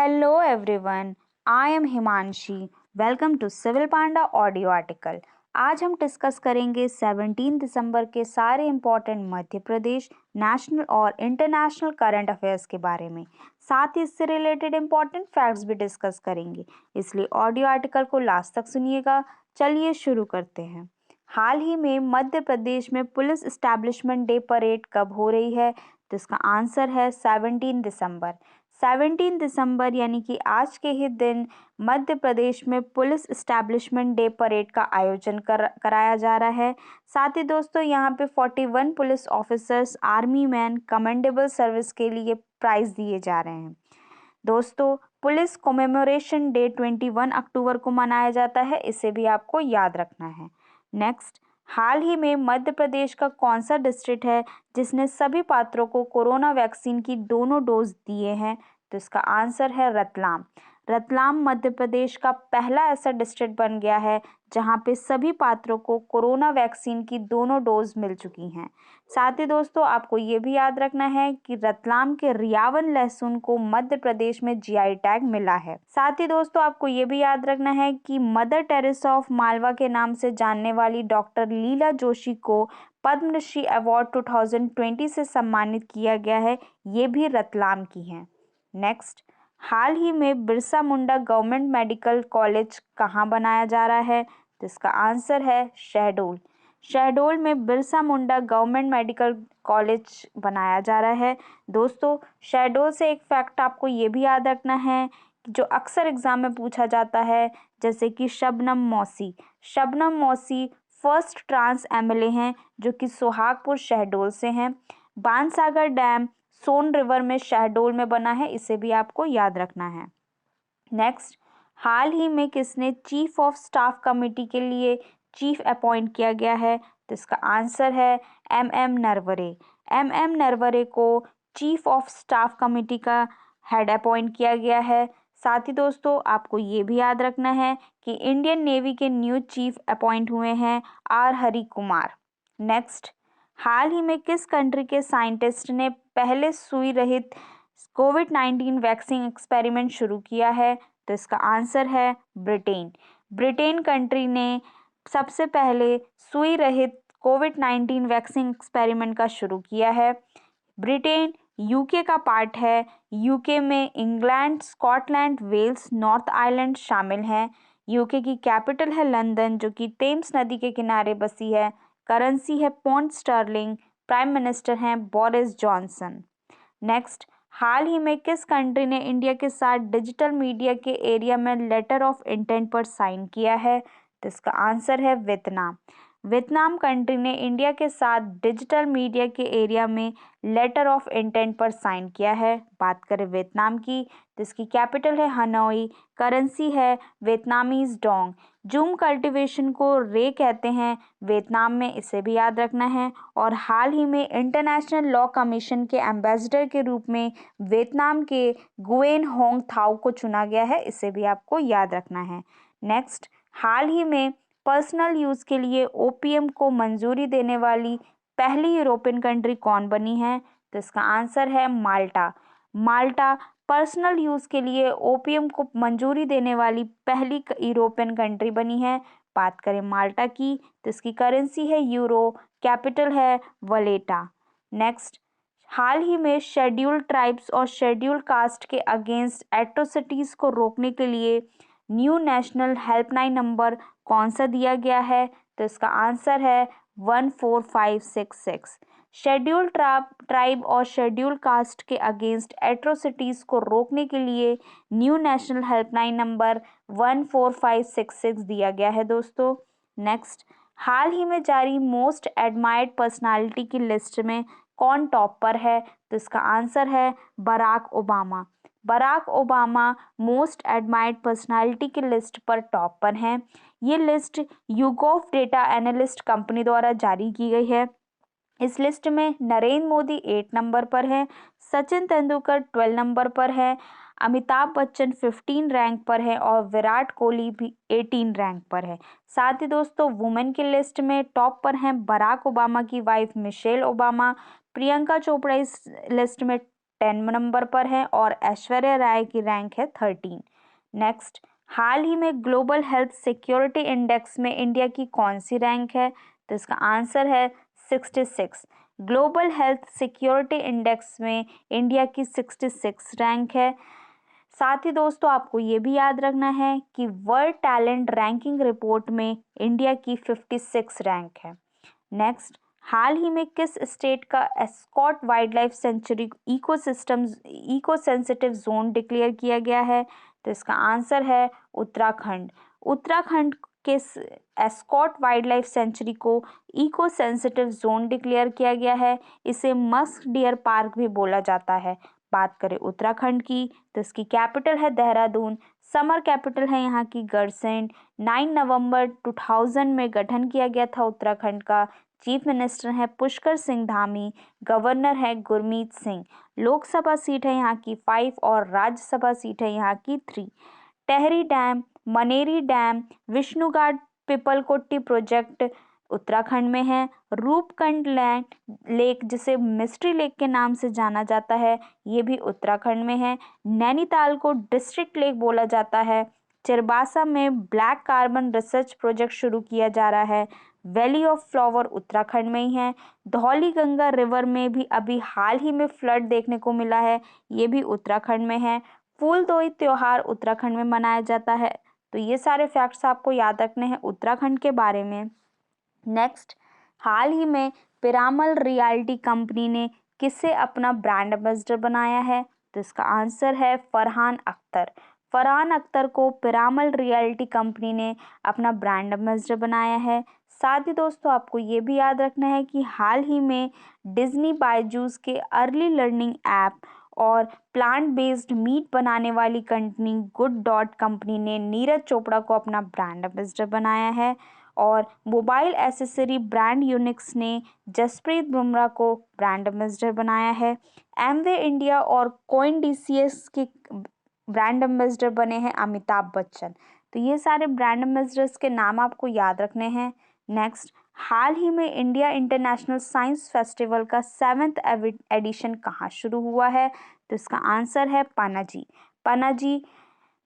Hello everyone, I am Himanshi. Welcome to Civil Panda audio article. आज हम discuss करेंगे 17 दिसंबर के सारे इंपॉर्टेंट मध्य प्रदेश नेशनल और इंटरनेशनल करंट अफेयर्स के बारे में. साथ ही इससे रिलेटेड इंपॉर्टेंट फैक्ट्स भी डिस्कस करेंगे, इसलिए ऑडियो आर्टिकल को लास्ट तक सुनिएगा. चलिए शुरू करते हैं. हाल ही में मध्य प्रदेश में पुलिस एस्टैब्लिशमेंट डे परेड कब हो रही है? तो इसका आंसर है 17 दिसंबर. 17 दिसंबर यानी कि आज के ही दिन मध्य प्रदेश में पुलिस एस्टैब्लिशमेंट डे परेड का आयोजन कराया जा रहा है. साथ ही दोस्तों यहाँ पे 41 police officers army man commendable service के लिए प्राइज दिए जा रहे हैं. दोस्तों पुलिस कमेमोरेशन डे 21 अक्टूबर को मनाया जाता है, इसे भी आपको याद रखना है. नेक्स्ट, हाल ही में मध्य प्रदेश का कौन सा डिस्ट्रिक्ट है जिसने सभी पात्रों को कोरोना वैक्सीन की दोनों डोज दिए हैं? तो इसका आंसर है रतलाम. रतलाम मध्य प्रदेश का पहला ऐसा डिस्ट्रिक्ट बन गया है जहां पे सभी पात्रों को कोरोना वैक्सीन की दोनों डोज मिल चुकी हैं. साथ ही दोस्तों आपको ये भी याद रखना है कि रतलाम के रियावन लहसुन को मध्य प्रदेश में जीआई टैग मिला है. साथ ही दोस्तों आपको ये भी याद रखना है कि मदर टेरेसा ऑफ मालवा के नाम से जानने वाली डॉक्टर लीला जोशी को पद्मश्री अवार्ड 2020 से सम्मानित किया गया है, ये भी रतलाम की हैं. नेक्स्ट, हाल ही में Birsa Munda government medical college कहाँ बनाया जा रहा है? तो इसका आंसर है शहडोल. शहडोल में Birsa Munda government medical college बनाया जा रहा है. दोस्तों शहडोल से एक फैक्ट आपको ये भी याद रखना है कि जो अक्सर एग्जाम में पूछा जाता है, जैसे कि शबनम मौसी फर्स्ट ट्रांस एमएलए हैं जो कि सोहागपुर शहडोल से हैं. बाणसागर डैम सोन रिवर में शहडोल में बना है, इसे भी आपको याद रखना है. नेक्स्ट, हाल ही में किसने चीफ ऑफ स्टाफ कमेटी के लिए चीफ अपॉइंट किया गया है? तो इसका आंसर है एम नरवरे को चीफ ऑफ स्टाफ कमेटी का हेड अपॉइंट किया गया है. साथ ही दोस्तों आपको ये भी याद रखना है कि इंडियन नेवी के न्यू चीफ अपॉइंट हुए हैं आर हरि कुमार. नेक्स्ट, हाल ही में किस कंट्री के साइंटिस्ट ने पहले सुई रहित कोविड-19 वैक्सीन एक्सपेरिमेंट शुरू किया है? तो इसका आंसर है ब्रिटेन कंट्री ने सबसे पहले सुई रहित कोविड-19 वैक्सीन एक्सपेरिमेंट का शुरू किया है. ब्रिटेन यूके का पार्ट है. यूके में England, Scotland, Wales, North Ireland शामिल हैं. यूके की कैपिटल है लंदन जो कि टेम्स नदी के किनारे बसी है. करेंसी है पौंड स्टर्लिंग. प्राइम मिनिस्टर हैं बोरिस जॉनसन. नेक्स्ट, हाल ही में किस कंट्री ने इंडिया के साथ डिजिटल मीडिया के एरिया में लेटर ऑफ इंटेंट पर साइन किया है? तो इसका आंसर है वियतनाम कंट्री ने इंडिया के साथ डिजिटल मीडिया के एरिया में लेटर ऑफ इंटेंट पर साइन किया है. बात करें वियतनाम की तो इसकी कैपिटल है हनोई. करेंसी है वियतनामीज डोंग. जूम कल्टीवेशन को रे कहते हैं वियतनाम में, इसे भी याद रखना है. और हाल ही में इंटरनेशनल लॉ कमीशन के एम्बेसडर के रूप में वियतनाम के गुएन होंग थाओ को चुना गया है, इसे भी आपको याद रखना है. नेक्स्ट, हाल ही में पर्सनल यूज़ के लिए ओपीएम को मंजूरी देने वाली पहली यूरोपियन कंट्री कौन बनी है? तो इसका आंसर है माल्टा पर्सनल यूज़ के लिए ओपीएम को मंजूरी देने वाली पहली यूरोपियन कंट्री बनी है. बात करें माल्टा की तो इसकी करेंसी है यूरो. कैपिटल है वलेटा. नेक्स्ट, हाल ही में शेड्यूल्ड ट्राइब्स और शेड्यूल्ड कास्ट के अगेंस्ट एट्रोसिटीज़ को रोकने के लिए न्यू नेशनल हेल्पलाइन नंबर कौन सा दिया गया है? तो इसका आंसर है 14566. शेड्यूल्ड ट्राइब और शेड्यूल्ड कास्ट के अगेंस्ट एट्रोसिटीज़ को रोकने के लिए न्यू नेशनल हेल्पलाइन नंबर 14566 दिया गया है दोस्तों. नेक्स्ट, हाल ही में जारी मोस्ट एडमायर्ड पर्सनालिटी की लिस्ट में कौन टॉप पर है? तो इसका आंसर है Barack Obama most admired personality की लिस्ट पर टॉप पर हैं. ये list YouGov data analyst company द्वारा जारी की गई है. इस लिस्ट में नरेंद्र मोदी 8 नंबर पर है, सचिन तेंदुलकर 12 नंबर पर है, अमिताभ बच्चन 15 रैंक पर है और विराट कोहली भी 18 रैंक पर है. साथ ही दोस्तों वुमेन की लिस्ट में टॉप पर हैं बराक ओबामा की wife Michelle Obama. Priyanka Chopra इस लिस्ट में 10 नंबर पर है और ऐश्वर्या राय की रैंक है 13। नेक्स्ट, हाल ही में ग्लोबल हेल्थ सिक्योरिटी इंडेक्स में इंडिया की कौन सी रैंक है? तो इसका आंसर है 66। ग्लोबल हेल्थ सिक्योरिटी इंडेक्स में इंडिया की 66 रैंक है। साथ ही दोस्तों आपको ये भी याद रखना है कि वर्ल्ड टैलेंट रैंकिंग रिपोर्ट में इंडिया की 56 रैंक है। नेक्स्ट, हाल ही में किस स्टेट का एस्कॉट wildlife sanctuary eco sensitive zone declare किया गया है? तो इसका आंसर है उत्तराखंड। उत्तराखंड के एस्कॉट वाइल्ड लाइफ सेंचुरी को इको सेंसिटिव जोन डिक्लेयर किया गया है। इसे मस्क डियर पार्क भी बोला जाता है। बात करें उत्तराखंड की तो इसकी कैपिटल है देहरादून, समर कैपिटल है यहाँ की गढ़सैंण। 9 नवंबर 2000 में गठन किया गया था उत्तराखंड का। चीफ मिनिस्टर है पुष्कर सिंह धामी, गवर्नर है गुरमीत सिंह। लोकसभा सीट है यहाँ की 5 और राज्यसभा सीट है यहाँ की 3। टेहरी डैम, मनेरी डैम, विष्णुघाट पिपलकोटी प्रोजेक्ट उत्तराखंड में है। रूपकुंड लेक जिसे मिस्ट्री लेक के नाम से जाना जाता है, ये भी उत्तराखंड में है। नैनीताल को डिस्ट्रिक्ट लेक बोला जाता है। चिरबासा में ब्लैक कार्बन रिसर्च प्रोजेक्ट शुरू किया जा रहा है। वैली ऑफ फ्लावर उत्तराखंड में ही है। धौली गंगा रिवर में भी अभी हाल ही में फ्लड देखने को मिला है, ये भी उत्तराखंड में है। फूलदेई त्योहार उत्तराखंड में मनाया जाता है। तो ये सारे फैक्ट्स आपको याद रखने हैं उत्तराखंड के बारे में। नेक्स्ट, हाल ही में पिरामल रियल्टी कंपनी ने किसे अपना ब्रांड एम्बेसडर बनाया है? तो इसका आंसर है फरहान अख्तर। फरहान अख्तर को पिरामल रियल्टी कंपनी ने अपना ब्रांड एम्बेसडर बनाया है। साथ ही दोस्तों आपको ये भी याद रखना है कि हाल ही में डिज्नी बायजूस के अर्ली लर्निंग ऐप और प्लांट बेस्ड मीट बनाने वाली कंपनी गुड डॉट कंपनी ने नीरज चोपड़ा को अपना ब्रांड एम्बेसडर बनाया है। और मोबाइल एसेसरी ब्रांड यूनिक्स ने जसप्रीत बुमराह को ब्रांड एम्बेसडर बनाया है। एमवे इंडिया और कॉइन डीसीएस के ब्रांड एम्बेसडर बने हैं अमिताभ बच्चन। तो ये सारे ब्रांड एम्बेसडर्स के नाम आपको याद रखने हैं। नेक्स्ट, हाल ही में इंडिया इंटरनेशनल साइंस फेस्टिवल का 7th एडिशन कहाँ शुरू हुआ है? तो इसका आंसर है पनाजी। पनाजी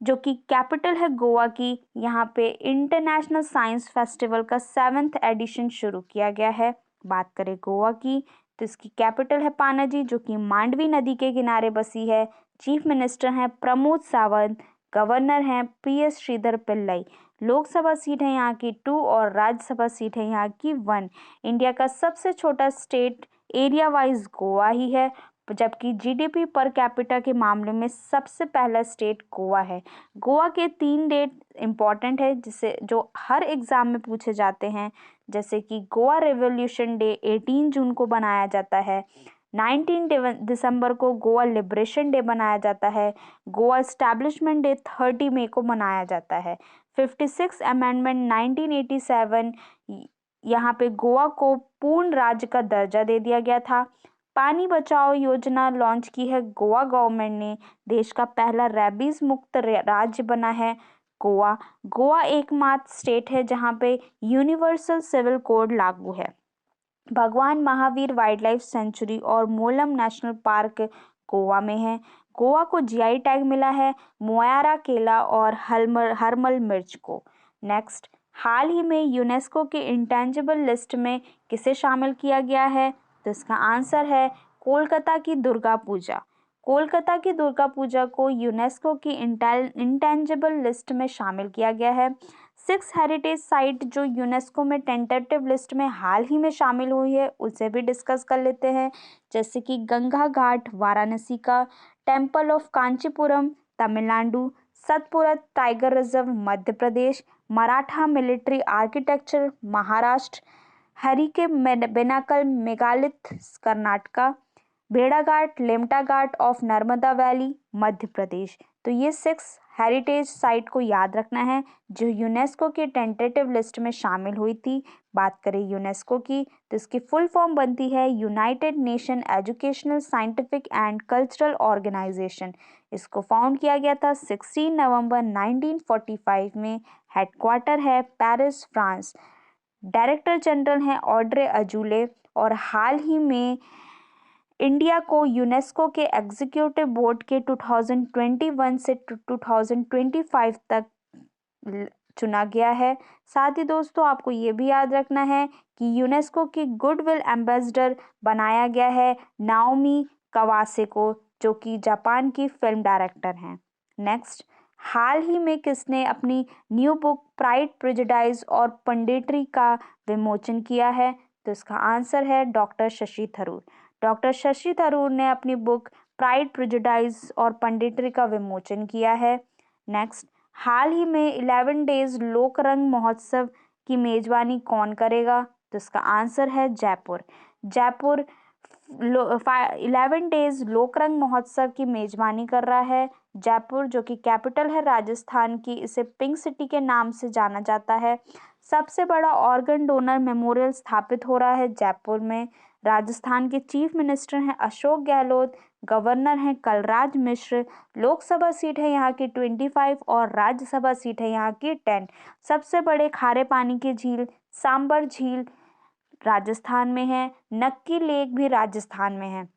जो कि कैपिटल है गोवा की, यहाँ पे इंटरनेशनल साइंस फेस्टिवल का 7th एडिशन शुरू किया गया है। बात करें गोवा की तो इसकी कैपिटल है पानाजी जो कि मांडवी नदी के किनारे बसी है। चीफ मिनिस्टर हैं प्रमोद सावंत, गवर्नर हैं PS श्रीधर पिल्लई। लोकसभा सीट है यहाँ की 2 और राज्यसभा सीट है यहाँ की 1। इंडिया का सबसे छोटा स्टेट एरिया वाइज गोवा ही है, जबकि जीडीपी पर कैपिटा के मामले में सबसे पहला स्टेट गोवा है। गोवा के 3 डेट इम्पॉर्टेंट है जिसे जो हर एग्जाम में पूछे जाते हैं, जैसे कि गोवा रेवोल्यूशन डे 18 जून को बनाया जाता है। 19 दिसंबर को गोवा लिबरेशन डे मनाया जाता है। गोवा एस्टैब्लिशमेंट डे 30 मई को मनाया जाता है। 56 अमेंडमेंट 1987 यहाँ पे गोवा को पूर्ण राज्य का दर्जा दे दिया गया था। पानी बचाओ योजना लॉन्च की है गोवा गवर्नमेंट ने। देश का पहला रेबीज मुक्त राज्य बना है गोवा। गोवा एकमात्र स्टेट है जहां पे यूनिवर्सल सिविल कोड लागू है। भगवान महावीर वाइल्ड लाइफ सेंचुरी और मोलम नेशनल पार्क गोवा में है। गोवा को जीआई टैग मिला है मोयारा केला और हरमल मिर्च को। नेक्स्ट, हाल ही में यूनेस्को के इंटेंजिबल लिस्ट में किसे शामिल किया गया है? तो इसका आंसर है कोलकाता की दुर्गा पूजा। कोलकाता की दुर्गा पूजा को यूनेस्को की इंटेंजिबल लिस्ट में शामिल किया गया है। 6 हेरिटेज साइट जो यूनेस्को में टेंटेटिव लिस्ट में हाल ही में शामिल हुई है उसे भी डिस्कस कर लेते हैं, जैसे कि गंगा घाट वाराणसी का, temple of Kanchipuram Tamil Nadu, Satpura tiger reserve Madhya Pradesh, Maratha military architecture Maharashtra, Harike Benakal Meghalaya Karnataka, भेड़ाघाट लेमटा घाट ऑफ नर्मदा वैली मध्य प्रदेश। तो ये 6 हेरिटेज साइट को याद रखना है जो यूनेस्को की टेंटेटिव लिस्ट में शामिल हुई थी। बात करें यूनेस्को की तो इसकी फुल फॉर्म बनती है United Nation Educational Scientific and Cultural Organisation. इसको फाउंड किया गया था 16 नवंबर 1945 में। हेडक्वार्टर है पेरिस फ्रांस। डायरेक्टर जनरल हैं ऑड्रे अजूले। और हाल ही में इंडिया को यूनेस्को के एग्जीक्यूटिव बोर्ड के 2021 से 2025 तक चुना गया है। साथ ही दोस्तों आपको ये भी याद रखना है कि यूनेस्को की गुडविल एम्बेसडर बनाया गया है नाओमी कवासे को, जो कि जापान की फिल्म डायरेक्टर हैं। नेक्स्ट, हाल ही में किसने अपनी न्यू बुक प्राइड प्रेजुडाइज और पंडितरी का विमोचन किया है? तो इसका आंसर है डॉक्टर शशि थरूर। डॉक्टर शशि थरूर ने अपनी बुक प्राइड प्रेजुडाइज और पंडितरी का विमोचन किया है। नेक्स्ट, हाल ही में 11 डेज लोक रंग महोत्सव की मेजबानी कौन करेगा? तो इसका आंसर है जयपुर। जयपुर 11 डेज लोकरंग महोत्सव की मेजबानी कर रहा है। जयपुर जो कि कैपिटल है राजस्थान की, इसे पिंक सिटी के नाम से जाना जाता है। सबसे बड़ा ऑर्गन डोनर मेमोरियल स्थापित हो रहा है जयपुर में। राजस्थान के चीफ मिनिस्टर हैं अशोक गहलोत, गवर्नर हैं कलराज मिश्र। लोकसभा सीट है यहाँ की 25 और राज्यसभा सीट है यहाँ की 10। सबसे बड़े खारे पानी की झील सांबर झील राजस्थान में है। नक्की लेक भी राजस्थान में है।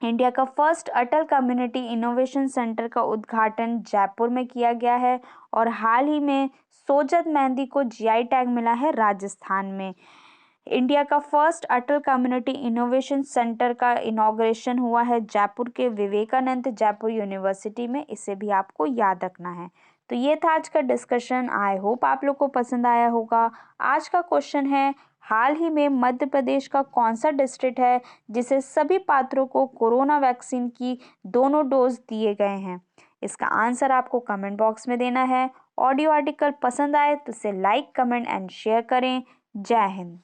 इंडिया का फर्स्ट अटल कम्युनिटी इनोवेशन सेंटर का उद्घाटन जयपुर में किया गया है। और हाल ही में सोजत मेहंदी को जीआई टैग मिला है राजस्थान में। इंडिया का फर्स्ट अटल कम्युनिटी इनोवेशन सेंटर का इनॉग्रेशन हुआ है जयपुर के विवेकानंद जयपुर यूनिवर्सिटी में। इसे भी आपको याद रखना है। तो ये था आज का डिस्कशन। आई होप आप लोग को पसंद आया होगा। आज का क्वेश्चन है, हाल ही में मध्य प्रदेश का कौन सा डिस्ट्रिक्ट है जिसे सभी पात्रों को कोरोना वैक्सीन की दोनों डोज दिए गए हैं? इसका आंसर आपको कमेंट बॉक्स में देना है। ऑडियो आर्टिकल पसंद आए तो इसे लाइक, कमेंट एंड शेयर करें। जय हिंद।